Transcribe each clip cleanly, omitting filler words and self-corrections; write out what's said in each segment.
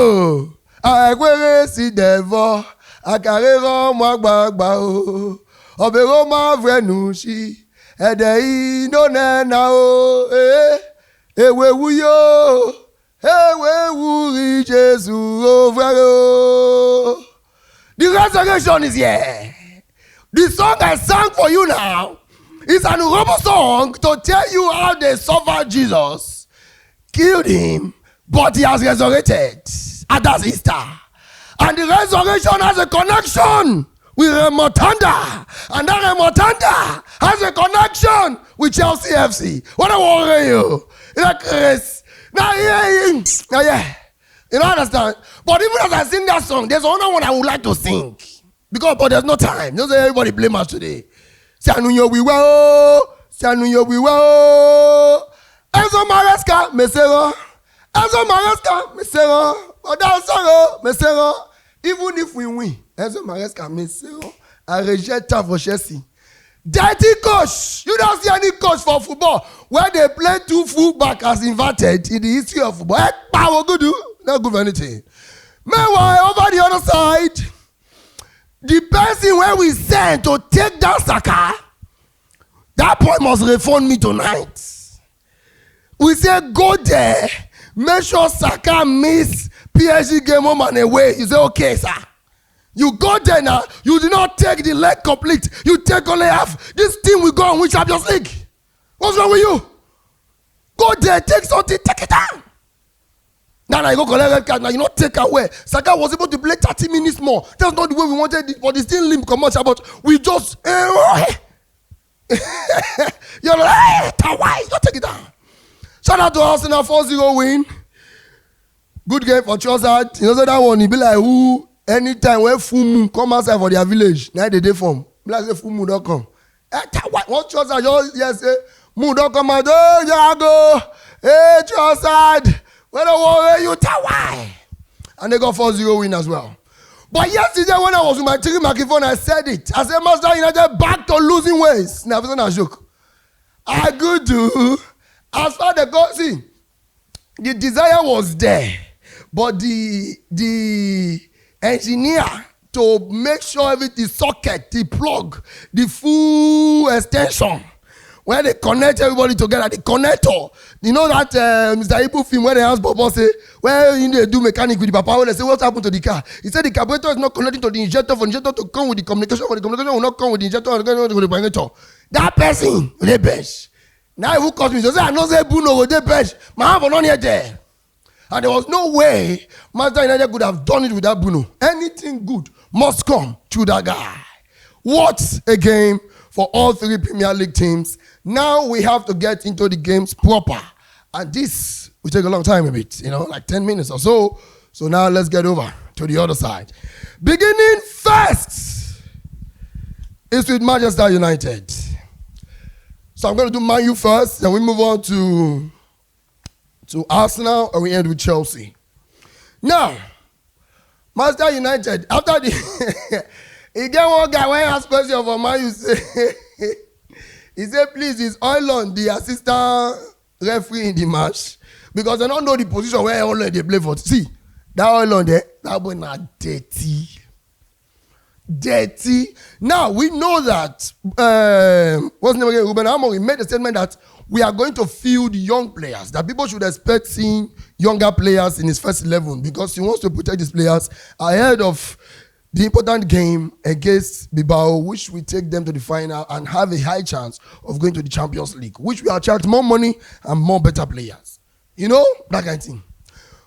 oh. I will see devil. I carry on my bagba. Obero ma vrenushi. Ede no na o. Ewe wuyo. Ewe wuri Jesu over. The resurrection is here. The song I sang for you now is an Urobo song to tell you how they suffered Jesus, killed him, but he has resurrected. And that's Easter. And the resurrection has a connection with Remotanda. And that Remotanda has a connection with Chelsea FC. What I worry you. Now, yeah. You don't understand? But even as I sing that song, there's another one I would like to sing. But there's no time. Don't say everybody blame us today. Sanuyo we will. Sanuyo we will. Enzo Maresca, Mesero. Enzo Maresca, Mesero. Odasoro, Mesero. Even if we win, Enzo Maresca, Mesero. I reject that for Chelsea. Dirty coach. You don't see any coach for football where they play two fullback as inverted in the history of football. Power good, not good for anything. Meanwhile, over the other side, the person where we sent to take that Saka, that boy must refund me tonight. We say go there, make sure Saka miss PSG game home and away. You say okay, sir. You go there now, you do not take the leg complete. You take only half. This team will go and win Champions League. What's wrong with you? Go there, take something, take it down. Now you go collect red card. Now you not take away. Saka was able to play 30 minutes more. That's not the way we wanted it, but it's still limp commercial. But we just you're like, why? You take it down. Shout out to Arsenal 4-0 win. Good game for Trossard. You know that one, he be like who anytime when full moon come outside for their village, now they day from. Be like say full moon don't come. What Trossard just say moon don't come out. Oh, yeah, go. Hey, Trossard. When I worry you tell why. And they got 4-0 win as well. But yesterday when I was with my chicken microphone, I said it. I said, Master United back to losing ways. Now, it's not a joke. I could do. As far as the God, see, the desire was there. But the engineer to make sure everything, socket, the plug, the full extension, when they connect everybody together, the connector. You know that Mr. Ibu film where they ask Bobo say, well, you need to do mechanic with the papa. When they say, what happened to the car? He said the carburetor is not connecting to the injector for the injector to come with the communication, for the communication will not come with the injector with the generator. That person, they bench. Now who calls me? They say, I know say Bruno, they bench. My hand was not there. And there was no way Master United could have done it without Bruno. Anything good must come through that guy. What a game for all three Premier League teams. Now we have to get into the games proper. And this will take a long time a bit, like 10 minutes or so. So now let's get over to the other side. Beginning first is with Manchester United. So I'm going to do Man U first, then we move on to Arsenal, and we end with Chelsea. Now, Manchester United, after the... he get one guy when he asked question for Man U, he said, please, is Oilon the assistant referee in the match? Because I don't know the position where Oilon they play for. See, that Oilon there, that boy not dirty. Dirty. Now, we know that, what's the name again? Ruben Amorim made a statement that we are going to field young players, that people should expect seeing younger players in his first 11 because he wants to protect his players ahead of the important game against Bilbao, which will take them to the final and have a high chance of going to the Champions League, which will attract more money and more better players. You know, that kind of thing.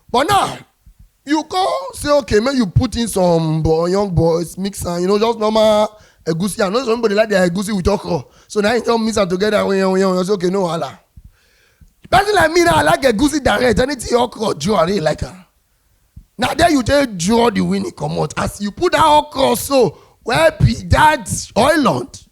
But now, you go say, okay, maybe you put in some young boys, mix and, just normal egusi. I know somebody like their egusi with okra. So now you don't mix them together. You say, okay, no, Allah. Person like me now, I like egusi direct. Anything okra, draw, I really like her. Now there you just draw the winning come out. As you put that okra, so where be that Oiland,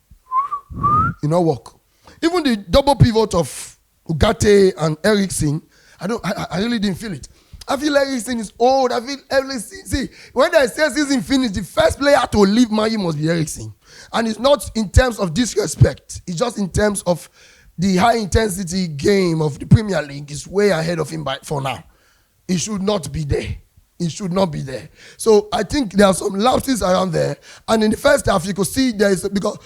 work. Even the double pivot of Ugarte and Eriksen, I really didn't feel it. I feel like Eriksen is old. I feel everything. See, when they say season finished, the first player to leave Man U must be Eriksen. And it's not in terms of disrespect. It's just in terms of the high-intensity game of the Premier League is way ahead of him for now. He should not be there. It should not be there. So I think there are some lapses around there. And in the first half, you could see there is, because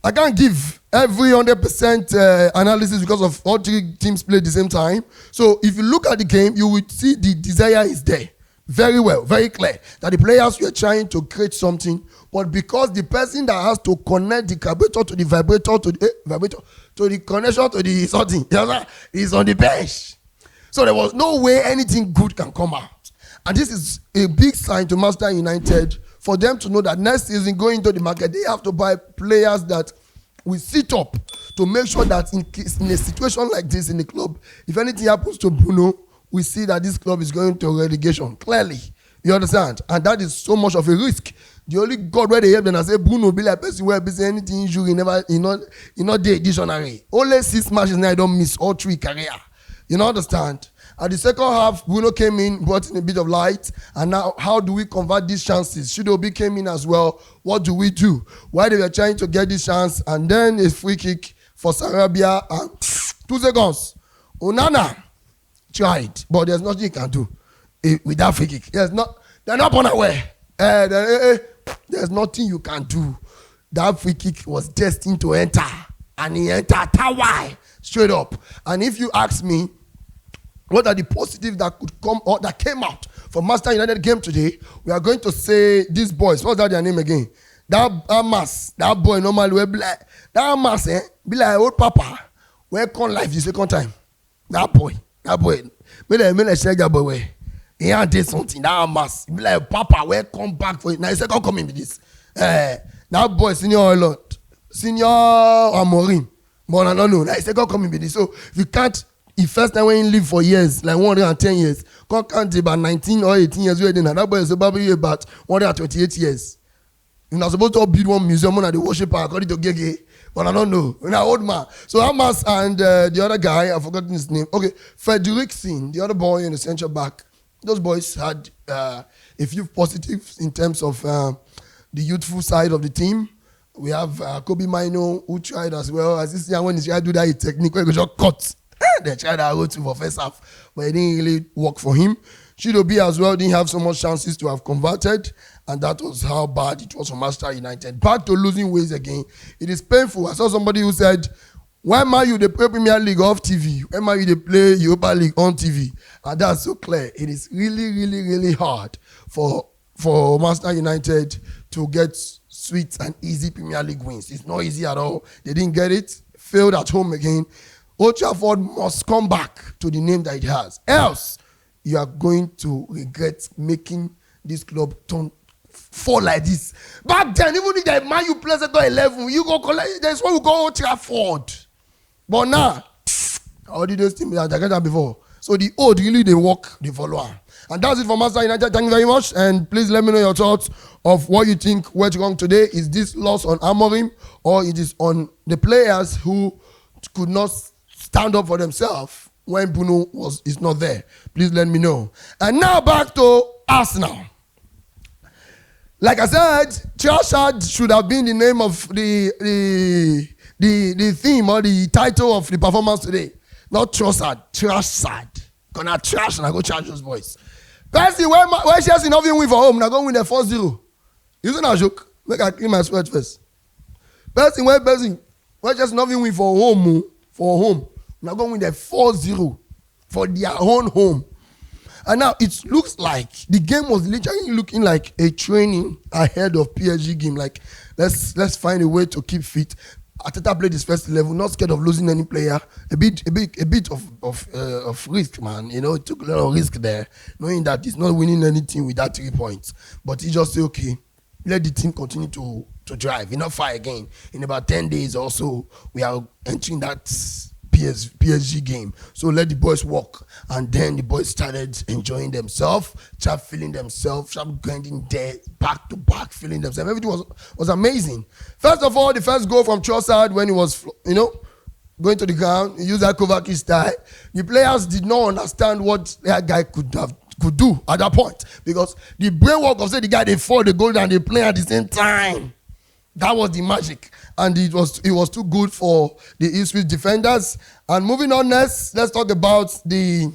I can't give every 100% analysis because of all three teams played at the same time. So if you look at the game, you will see the desire is there. Very well, very clear that the players were trying to create something, but because the person that has to connect the carburetor to the vibrator to the connection to the something is on the bench. So there was no way anything good can come out. And this is a big sign to Manchester United for them to know that next season going into the market, they have to buy players that will sit up to make sure that in a situation like this in the club, if anything happens to Bruno, we see that this club is going to relegation. Clearly, you understand? And that is so much of a risk. The only God where they help them and say Bruno be like person where be say anything injury never not the dictionary. Only 6 matches now I don't miss all 3 career. You know, understand? At the second half, Bruno came in, brought in a bit of light, and now how do we convert these chances? Chidobe came in as well. What do we do? Why they were trying to get this chance, and then a free kick for Sarabia, and 2 seconds. Onana tried, but there's nothing he can do with that free kick. They're not unaware. There's nothing you can do. That free kick was destined to enter, and he entered Tawai straight up. And if you ask me, what are the positives that could come or that came out from Manchester United game today? We are going to say these boys. What's that their name again? That boy normally will be like that Amas, be like old papa. Where come life the second time? That boy. Me share that boy. He had did something. That Amas, be like papa. Where come back for it? Now second coming with this. That boy senior Amorim. But I don't know. Now second coming with this. So if you can't. The first time when he lived for years, like 110 years, can't about 19 or 18 years, that boy is probably about 128 years. You're not supposed to build one museum on the worship according to Gege, but I don't know. You're an old man. So Hamas and the other guy, I've forgotten his name. Okay, Frederiksen, the other boy in the central back. Those boys had a few positives in terms of the youthful side of the team. We have Kobe Mino, who tried as well. As this young when he tried to do that technique, he just cut. They tried to go to for first half, but it didn't really work for him. Chidobe as well didn't have so much chances to have converted, and that was how bad it was for Manchester United. Back to losing ways again. It is painful. I saw somebody who said, why Man U they play Premier League off TV? Why Man U they play Europa League on TV? And that's so clear. It is really, really, really hard for Manchester United to get sweet and easy Premier League wins. It's not easy at all. They didn't get it. Failed at home again. Old Trafford must come back to the name that it has. Else, you are going to regret making this club fall like this. Back then, even if the Man U players go 11, you go collect. There's what we call Old Trafford. But now, all those teams that I got that before. So the old really they work, they follow on. And that's it for Manchester United. Thank you very much. And please let me know your thoughts of what you think went wrong today. Is this loss on Amorim or it is on the players who could not stand up for themselves when Bruno is not there? Please let me know. And now back to Arsenal. Like I said, Trossard should have been the name of the theme or the title of the performance today. Not Trossard, Trossard. Gonna trash and I go charge those boys. Percy, where Chelsea not even win for home, now go win the 4-0. Isn't that a joke? Make I clean my sweat first. Percy, where Chelsea not even win for home. Now going with the 4-0 for their own home. And now it looks like the game was literally looking like a training ahead of PSG game. Like, let's find a way to keep fit. Arteta played his first 11, not scared of losing any player. A bit of risk, man. You know, it took a lot of risk there, knowing that he's not winning anything with that 3 points. But he just said, okay, let the team continue to drive. Enough fire again. In about 10 days or so, we are entering that PSG game. So let the boys walk. And then the boys started enjoying themselves, started feeling themselves, started grinding there, back to back, feeling themselves. Everything was amazing. First of all, the first goal from Trossard when he was, going to the ground, he used that Kovacic style. The players did not understand what that guy could do at that point. Because the brainwork of the guy, they fall the goal and they play at the same time. That was the magic. And it was too good for the Ipswich defenders. And moving on next, let's talk about the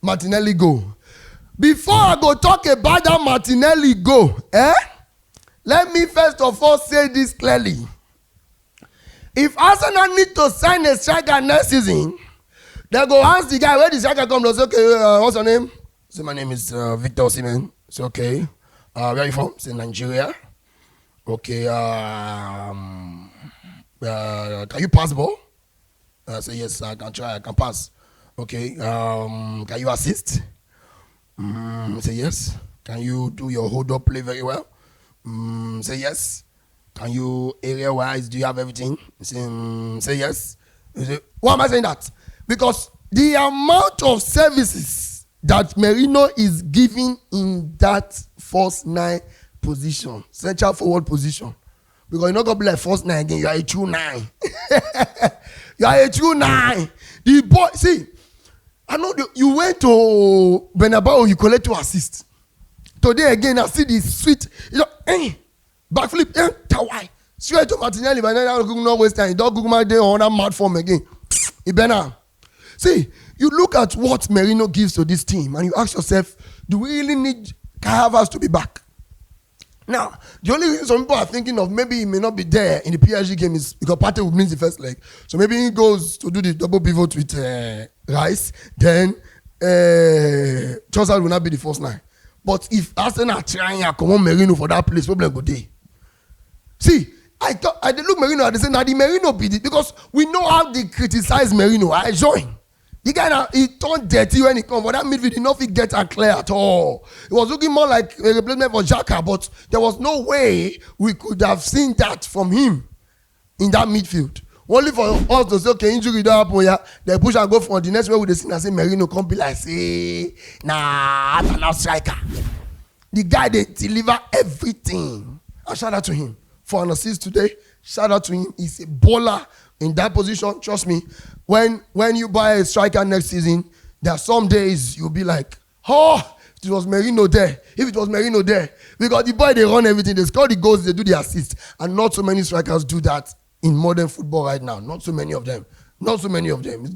Martinelli goal. Before I go talk about that Martinelli go, let me first of all say this clearly. If Arsenal need to sign a striker next season, they go ask the guy where the striker come. They say, okay, what's your name? Say, my name is Victor Osimhen. Say, okay. Where are you from? Say, Nigeria. Okay. Can you pass ball? Say, yes, I can try. I can pass. Okay. Can you assist? Say, yes. Can you do your hold up play very well? Say, yes. Can you area wise? Do you have everything? Say yes. Say, why am I saying that? Because the amount of services that Merino is giving in that first 9 position, central forward position, because you're not going to be like first 9 again, you are a true 9. You are a true 9. The boy, see, I know you went to Bernabeu, you collect 2 assists. Today again, I see this sweet, backflip, Tawai. Straight to Martinelli, but now Google not waste time. Don't Google my day on that mad form again. Ibena. See, you look at what Merino gives to this team and you ask yourself, do we really need Kai to be back? Now, the only reason some people are thinking of maybe he may not be there in the PSG game is because Partey would miss the first leg. So maybe he goes to do the double pivot with Rice, then Trossard will not be the first 9. But if Arsenal are trying to come on Merino for that place, problem go there. See, I look Merino and they say, now the Merino be it because we know how they criticize Merino. I join. The guy now, he turned dirty when he come, but that midfield did not get clear at all. It was looking more like a replacement for Xhaka, but there was no way we could have seen that from him in that midfield. Only for us to say, okay, injury don't happen here. They push and go for the next way with the scene and say, Merino can't be like, say, nah, I'm not striker. The guy, they deliver everything. And shout out to him for an assist today. Shout out to him. He's a baller in that position. Trust me, when you buy a striker next season, there are some days you'll be like, oh, if it was Merino there. If it was Merino there. Because the boy, they run everything. They score the goals, they do the assist. And not so many strikers do that in modern football right now. Not so many of them. Not so many of them. It's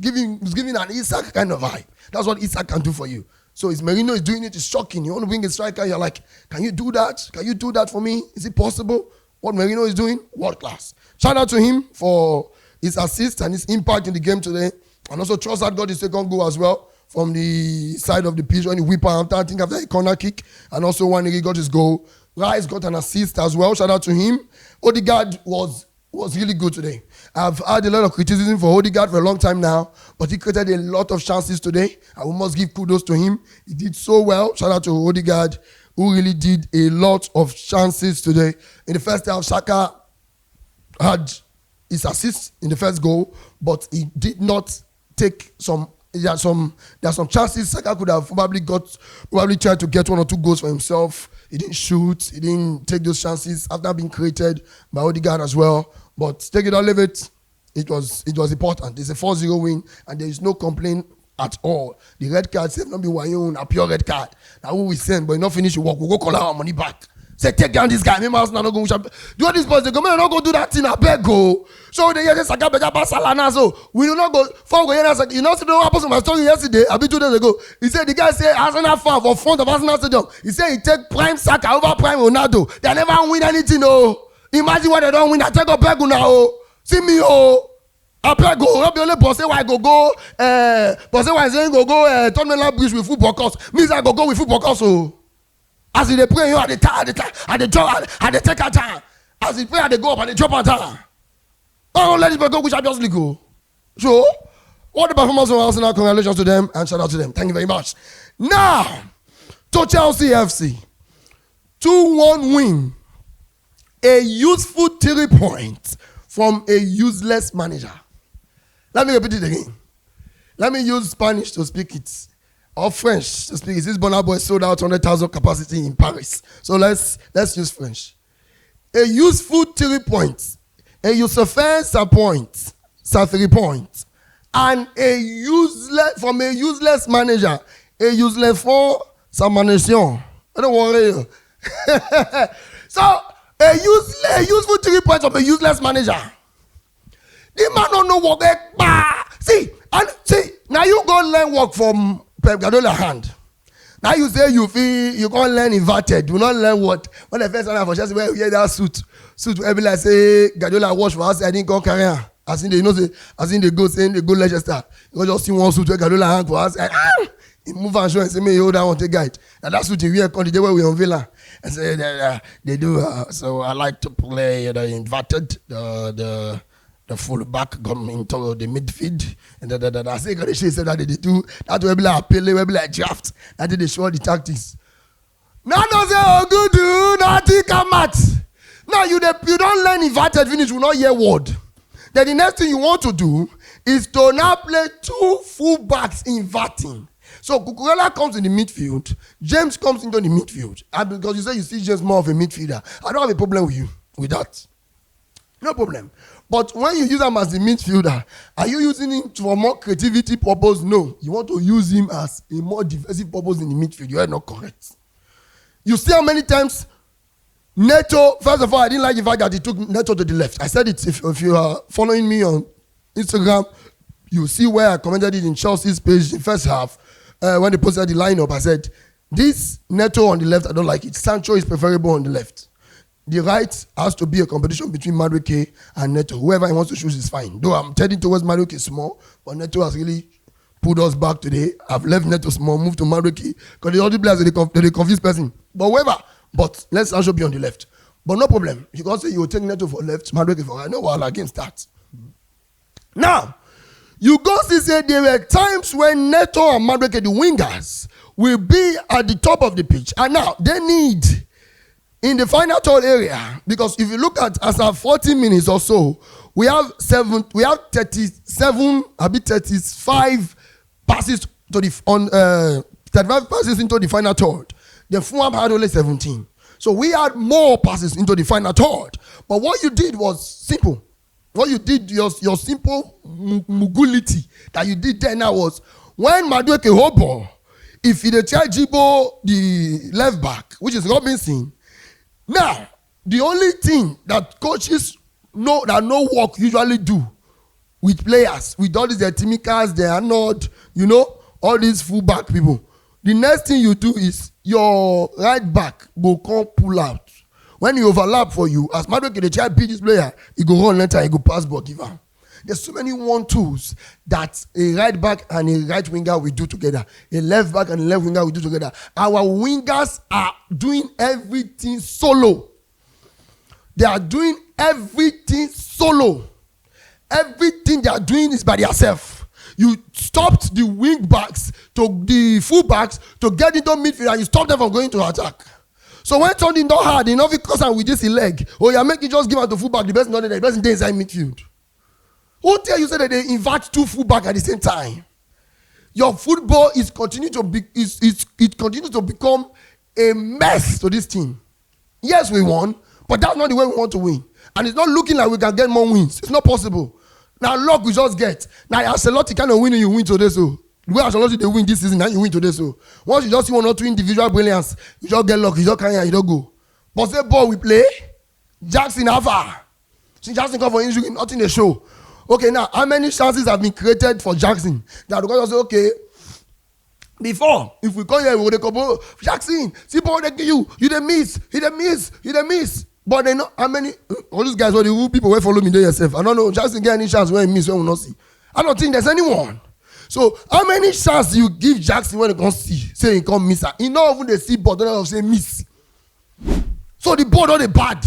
giving an Isak kind of vibe. That's what Isak can do for you. So if Merino is doing it, it's shocking. You want to bring a striker, you're like, can you do that? Can you do that for me? Is it possible? What Merino is doing, world class. Shout out to him for his assist and his impact in the game today. And also Trossard got his second goal as well from the side of the pitch when he whipped out, I think after a corner kick. And also when he got his goal. Rice got an assist as well. Shout out to him. Odegaard was really good today. I've had a lot of criticism for Odegaard for a long time now, but he created a lot of chances today. I must give kudos to him. He did so well. Shout out to Odegaard, who really did a lot of chances today. In the first half, Saka had his assist in the first goal, but he did not take some. There are some chances Saka could have probably tried to get 1 or 2 goals for himself. He didn't shoot. He didn't take those chances after being created by Odegaard as well. But take it or leave it, it was important. It's a 4-0 win, and there is no complaint at all. The red card said not be a pure red card. Now who we send, but not finish your work. We'll go call our money back. Say, take down this guy. Maybe I was not going to do all these boys. They go, man, not go do that thing. I beg go. So they just Saka better pass Salana. So we do not go. For go here, you know, see what happened to my story yesterday. I been 2 days ago. He said the guy said Arsenal fan for front of Arsenal Stadium. He said he take prime Saka over prime Ronaldo. They never win anything. Oh, imagine what they don't win. I take a beg now. Oh, see me. Oh. I play go. Not be only boss say why go. Boss say why saying go. Tunnel bridge with football course. Means I go with football course. Oh. As they pray you at the time, at the drop, at the take a time. As they pray, they go up and they drop a time. Oh, let it go with Champions League. So, what the performance of Arsenal, congratulations to them and shout out to them. Thank you very much. Now, to Chelsea FC. 2-1 win. A useful 3 points from a useless manager. Let me repeat it again. Let me use Spanish to speak it. Or French to speak. This Bonner boy sold out 100,000 capacity in Paris. So let's use French. A useful 3 points. A useless point. 3 points. And from a useless manager. A useless for sa manation. I don't worry. So a useful 3 points from a useless manager. The man don't know what they see, now you go learn work from Pep Guardiola hand. Now you say you can't learn inverted. Do not learn what? When the first time for Chelsea, where you hear that suit where be like say Guardiola wash for us, I didn't go carry on. As in they know say, as in they go saying they go Leicester. You just see one suit where Guardiola hang for us. He move and show and say, me hold that one take guide. And that's what we wear on the day where we on Villa. And say they do. So I like to play the inverted, the full back come into the midfield. And I say they said that they do. That will be like Pele, will be like draft. That they show the tactics. Now no say oh good do nothing come out. Now you don't learn inverted finish, you will not hear word. Then the next thing you want to do is to now play two full backs inverting. So Cucurella comes in the midfield, James comes into the midfield. And because you say you see James more of a midfielder, I don't have a problem with you with that. No problem. But when you use him as the midfielder, are you using him for more creativity purpose? No. You want to use him as a more defensive purpose in the midfield. You are not correct. You see how many times Neto, first of all, I didn't like the fact that he took Neto to the left. I said it, if you are following me on Instagram, you see where I commented it in Chelsea's page in first half. When they posted the lineup, I said, this Neto on the left, I don't like it. Sancho is preferable on the left. The right has to be a competition between Madueke and Neto. Whoever he wants to choose is fine. Though I'm tending towards Madueke small, but Neto has really pulled us back today. I've left Neto small, moved to Madueke, because the other players, they confuse person. But whoever, but let Sancho be on the left. But no problem. You can say you will take Neto for left, Madueke for right. No while against that. Now, you go see say there were times when Neto and Madueke, the wingers, will be at the top of the pitch. And now they need in the final third area, because if you look at as our 40 minutes or so, we have 37, a bit 35 passes to the 35 passes into the final third. The Fulham had only 17. So we had more passes into the final third. But what you did was simple. What you did, your simple mugulity that you did there now was when Madueke hold ball, if you try Jibo the left back, which is Robinson. Now, the only thing that coaches know that no work usually do with players, with all these Timikas, they are not, all these fullback people. The next thing you do is your right back will come pull out. When he overlap for you, as Madueke they try to beat this player, he go run later, he go pass ball, give him. There's so many 1-2s that a right back and a right winger will do together. A left back and a left winger will do together. Our wingers are doing everything solo. They are doing everything solo. Everything they are doing is by themselves. You stopped the wing backs to the full backs to get into midfield and you stopped them from going to attack. So when something don't hard enough, because I'm with this leg, or you're making just give out the full back, the best not there, the best day inside midfield. Who tell you say that they invert two full back at the same time? Your football is continuing to be it continues to become a mess to this team. Yes, we won, but that's not the way we want to win. And it's not looking like we can get more wins. It's not possible. Now luck we just get. Now Ancelotti kind of winning, you win today so. The way Ancelotti they win this season, now you win today so. Once you just see one or two individual brilliance, you just get luck, you just carry and you don't go. But say ball we play, Jackson have far. See Jackson come for injury, nothing they show. Okay, now how many chances have been created for Jackson? Now the coach say, okay, before if we come here, we would go, Jackson, see ball they give you they miss, he they miss. But they know how many all these guys, all the people will follow me there yourself. I don't know, Jackson get any chance when he miss, when we not see. I don't think there's anyone. So how many chances you give Jackson when he can't see? Say he can't miss her. He not even they see, but they don't say miss. So the ball not bad.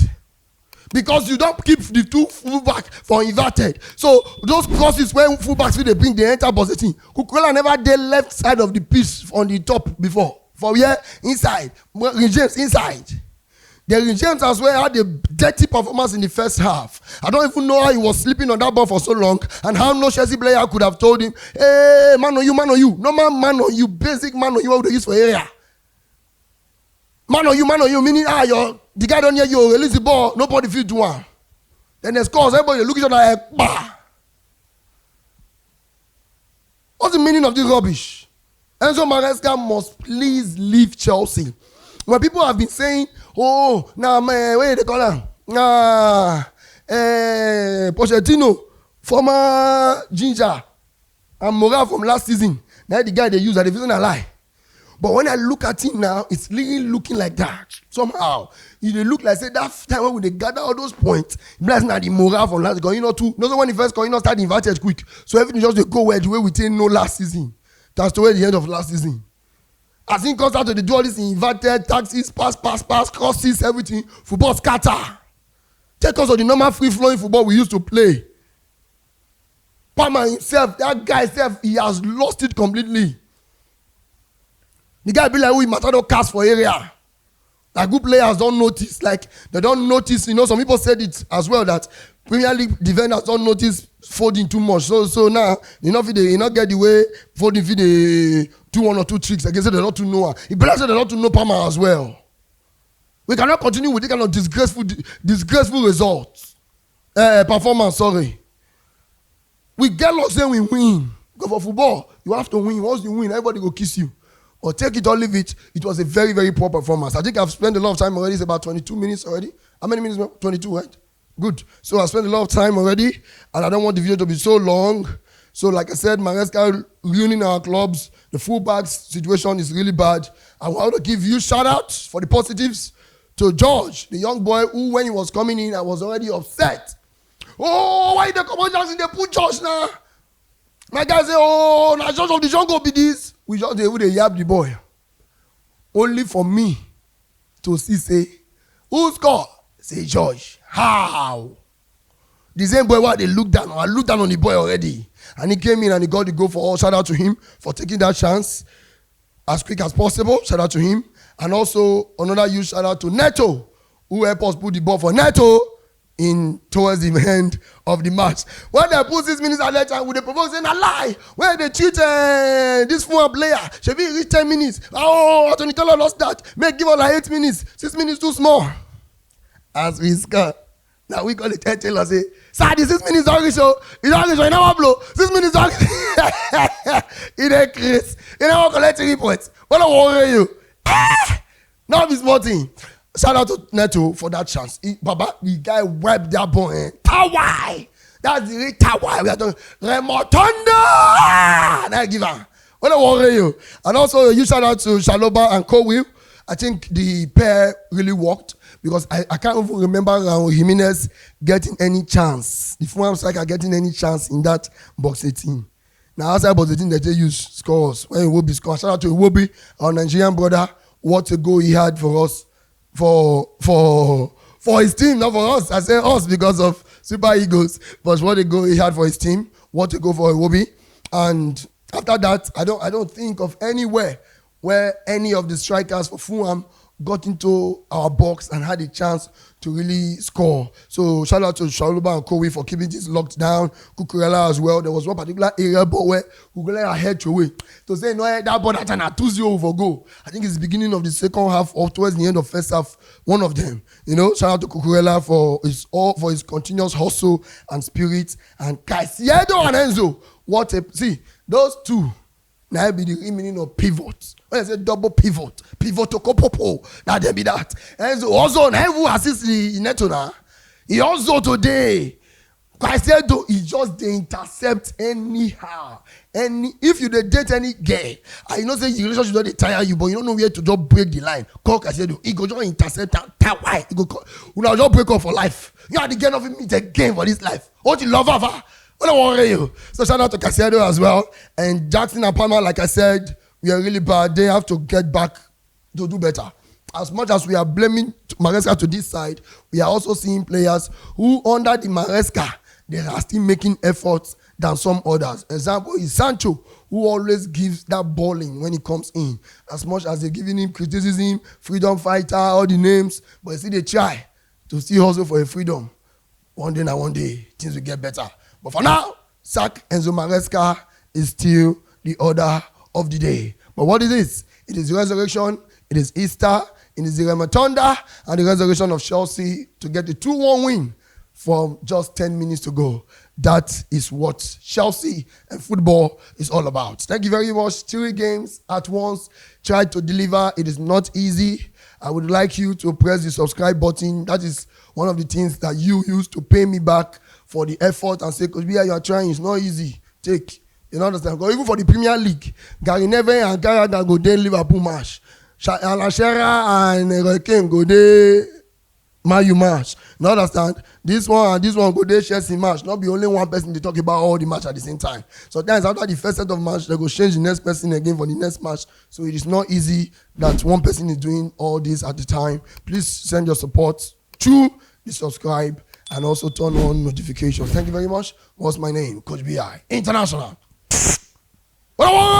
Because you don't keep the two fullback for inverted. So those crosses when fullbacks they bring the entire position. Cucurella never did left side of the pitch on the top before. For here inside, James inside. The James as well had a dirty performance in the first half. I don't even know how he was sleeping on that ball for so long and how no Chelsea player could have told him, hey, man on you. No man on you, basic man on you, what would they use for area? Man on you, meaning the guy don't hear you, release the ball, nobody feel do one. Then they scores, everybody look at each other like, bah. What's the meaning of this rubbish? Enzo Maresca must please leave Chelsea. When people have been saying, oh, now man, where they call him? Pochettino, former Ginger, and Moral from last season. Now the guy they use at the season a lie. But when I look at him now, it's really looking like that. Somehow, it look like say that time when they gather all those points, that's not the morale from last going on too. No, when he first going on start invited quick. So everything just they go where the way we take no last season. That's the way the end of last season. As he comes out to the do all this inverted taxis, pass, crosses, everything. Football scatter. Take us to the normal free-flowing football we used to play. Palmer himself, that guy himself, he has lost it completely. The guy be like, who Matado cast for area. Like good players don't notice. Like they don't notice. You know, some people said it as well that Premier League defenders don't notice Foden too much. So now, you know, if they not get the way Foden if they do one or two tricks, I guess they don't to know. It better say they don't to know Palmer as well. We cannot continue with this kind of disgraceful results. Performance, sorry. We get lost then we win. Because for football, you have to win. Once you win, everybody will kiss you. Or take it or leave it. It was a very, very poor performance. I think I've spent a lot of time already. It's about 22 minutes already. How many minutes? 22, right? Good. So I spent a lot of time already. And I don't want the video to be so long. So like I said, Maresca ruining our clubs. The fullbacks situation is really bad. I want to give you shout out for the positives to George, the young boy who, when he was coming in, I was already upset. Oh, why the commanders they put George now? My guy say, oh, now George of the jungle be this. We just they would yab the boy. Only for me to see say, who score? Say George. How? The same boy what they looked down on. I looked down on the boy already. And he came in and he got the goal for all. Shout out to him for taking that chance as quick as possible. Shout out to him. And also another huge shout out to Neto, who helped us put the ball for Neto in towards the end of the match. When they put 6 minutes at that time, would they provoke saying a lie? When they cheat this Fulham player, should be reach 10 minutes. Oh, Anthony Taylor lost that. Make give us like 8 minutes. 6 minutes too small. As we score. Now we call it Taylor say, sir, the 6 minutes don't reach so. It's not reach so. You never blow. 6 minutes don't reach. It ain't Chris. You never collect 3 points. What don't worry you. Now this small thing. Shout out to Neto for that chance. Baba, the guy wiped that ball. Tawai. That's the real Tawai. We are talking Remotonda. Now give her. What don't worry you. And also you shout out to Shaloba and Cowell. I think the pair really worked because I can't even remember Raul Jimenez getting any chance. The Fulham striker getting any chance in that box 18. Now outside box 18 they just use scores. When Iwobi score. Shout out to Iwobi, our Nigerian brother. What a goal he had for us, for his team, not for us. I say us because of Super Eagles, but what a goal he had for his team. What a goal for Iwobi. And after that, I don't think of anywhere where any of the strikers for Fulham got into our box and had a chance to really score. So shout out to Shaluba and Kowi for keeping this locked down. Kukurela as well. There was one particular area but where Kukurela head away. To say no, that ball that a 2-0 for goal. I think it's the beginning of the second half or towards the end of first half. One of them. You know, shout out to Kukurela for his continuous hustle and spirit. And Caicedo and Enzo. See, those two now be the meaning of pivot. When I say double pivot, pivotokopopo, now there be that. And so also, now who assists the Neto now? He also today, Caicedo, he just they intercept anyhow. If you date any girl, I know say your relationship don't tire you, but you don't know where to just break the line. Call Caicedo, he go just intercept and why? He go, you know, just break up for life. You are the girl of meet again for this life. What you love her? What don't worry you. So shout out to Caicedo as well. And Jackson and Palmer, like I said, we are really bad. They have to get back to do better. As much as we are blaming Maresca to this side, we are also seeing players who under the Maresca, they are still making efforts than some others. Example is Sancho, who always gives that balling when he comes in. As much as they're giving him criticism, freedom fighter, all the names, but you see they try to still hustle for a freedom. One day, things will get better. But for now, sack Enzo Maresca is still the order of the day. But what is this? It is resurrection, it is Easter, it is the Rematonda and the resurrection of Chelsea to get the 2-1 win from just 10 minutes to go. That is what Chelsea and football is all about. Thank you very much. 3 games at once. Try to deliver. It is not easy. I would like you to press the subscribe button. That is one of the things that you use to pay me back for the effort and say, because you are trying, it's not easy. Take You know understand? Because even for the Premier League, Gary Neville and Gallagher go there Liverpool match. Alashera and Roy Keane go there Man U match. You understand? This one and this one go there Chelsea match. Not be only one person to talk about all the match at the same time. So that's after the first set of match, they go change the next person again for the next match. So it is not easy that one person is doing all this at the time. Please send your support to the subscribe and also turn on notifications. Thank you very much. What's my name? Coach BI International. What I want?